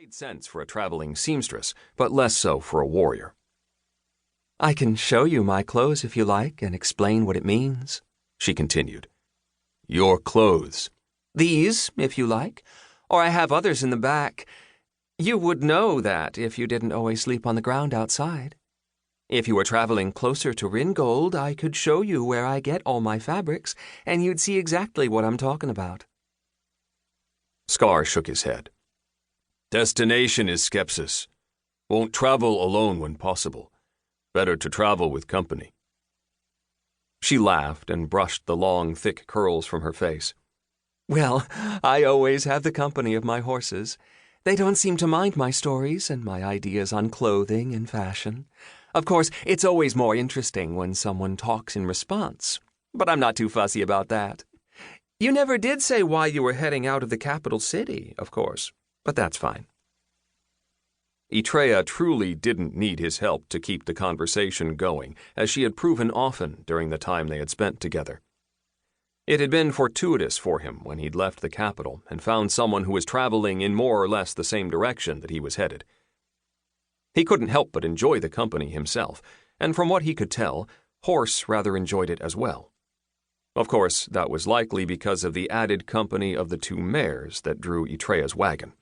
made sense for a traveling seamstress, but less so for a warrior. "I can show you my clothes if you like and explain what it means," she continued. "Your clothes?" "These, if you like, or I have others in the back. You would know that if you didn't always sleep on the ground outside. If you were traveling closer to Ringgold, I could show you where I get all my fabrics, and you'd see exactly what I'm talking about." Scar shook his head. "Destination is Skepsis. Won't travel alone when possible. Better to travel with company." She laughed and brushed the long, thick curls from her face. "Well, I always have the company of my horses. They don't seem to mind my stories and my ideas on clothing and fashion. Of course, it's always more interesting when someone talks in response, but I'm not too fussy about that. You never did say why you were heading out of the capital city, of course, but that's fine." Etreya truly didn't need his help to keep the conversation going, as she had proven often during the time they had spent together. It had been fortuitous for him when he'd left the capital and found someone who was traveling in more or less the same direction that he was headed. He couldn't help but enjoy the company himself, and from what he could tell, Horse rather enjoyed it as well. Of course, that was likely because of the added company of the two mares that drew Etreya's wagon.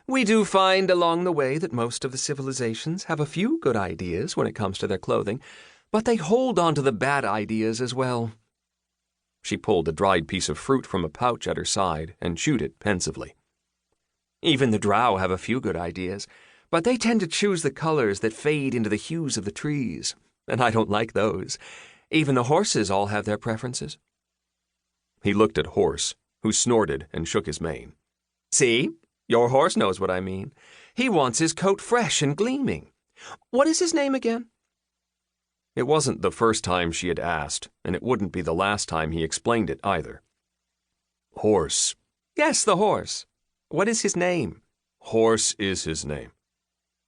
"We do find along the way that most of the civilizations have a few good ideas when it comes to their clothing, but they hold on to the bad ideas as well." She pulled a dried piece of fruit from a pouch at her side and chewed it pensively. "Even the drow have a few good ideas, but they tend to choose the colors that fade into the hues of the trees, and I don't like those. Even the horses all have their preferences." He looked at Horse, who snorted and shook his mane. "See? Your horse knows what I mean. He wants his coat fresh and gleaming. What is his name again?" It wasn't the first time she had asked, and it wouldn't be the last time he explained it either. "Horse." "Yes, the horse. What is his name?" "Horse is his name."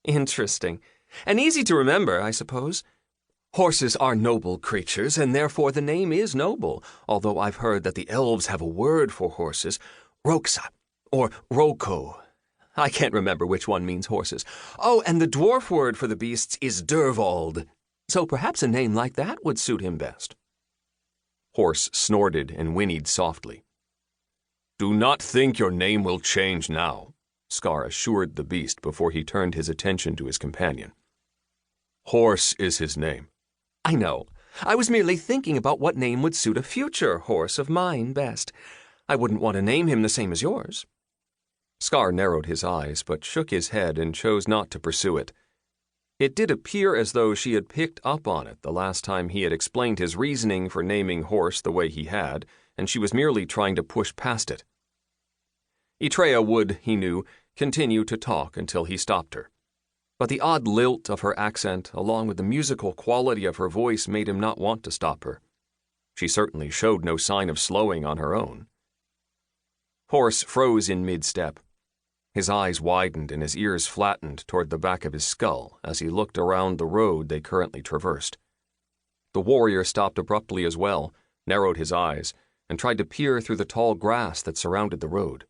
"Interesting. And easy to remember, I suppose. Horses are noble creatures, and therefore the name is noble, although I've heard that the elves have a word for horses, Roxa, or Roko. I can't remember which one means horses. Oh, and the dwarf word for the beasts is Dervald. So perhaps a name like that would suit him best." Horse snorted and whinnied softly. "Do not think your name will change now," Scar assured the beast before he turned his attention to his companion. "Horse is his name." "I know. I was merely thinking about what name would suit a future horse of mine best. I wouldn't want to name him the same as yours." Scar narrowed his eyes, but shook his head and chose not to pursue it. It did appear as though she had picked up on it the last time he had explained his reasoning for naming Horse the way he had, and she was merely trying to push past it. Etreya would, he knew, continue to talk until he stopped her. But the odd lilt of her accent, along with the musical quality of her voice, made him not want to stop her. She certainly showed no sign of slowing on her own. Horse froze in mid-step. His eyes widened and his ears flattened toward the back of his skull as he looked around the road they currently traversed. The warrior stopped abruptly as well, narrowed his eyes, and tried to peer through the tall grass that surrounded the road.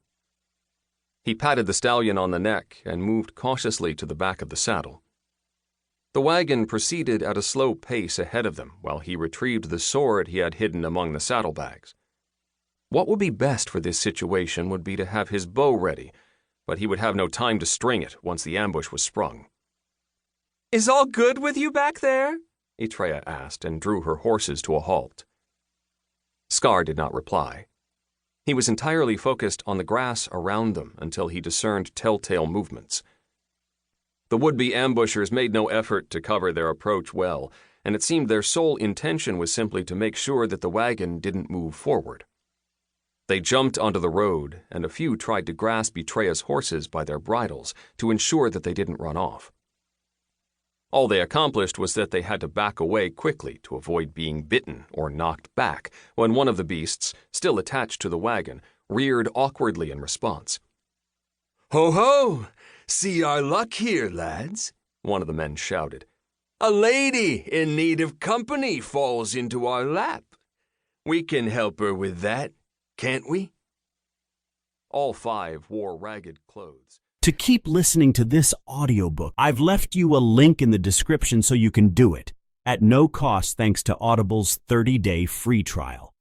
He patted the stallion on the neck and moved cautiously to the back of the saddle. The wagon proceeded at a slow pace ahead of them while he retrieved the sword he had hidden among the saddlebags. What would be best for this situation would be to have his bow ready, but he would have no time to string it once the ambush was sprung. "Is all good with you back there?" Etreya asked and drew her horses to a halt. Scar did not reply. He was entirely focused on the grass around them until he discerned telltale movements. The would-be ambushers made no effort to cover their approach well, and it seemed their sole intention was simply to make sure that the wagon didn't move forward. They jumped onto the road, and a few tried to grasp Etreya's horses by their bridles to ensure that they didn't run off. All they accomplished was that they had to back away quickly to avoid being bitten or knocked back when one of the beasts, still attached to the wagon, reared awkwardly in response. "Ho ho! See our luck here, lads," one of the men shouted. "A lady in need of company falls into our lap. We can help her with that, can't we?" All five wore ragged clothes, To keep listening to this audiobook, I've left you a link in the description so you can do it, at no cost thanks to Audible's 30-day free trial.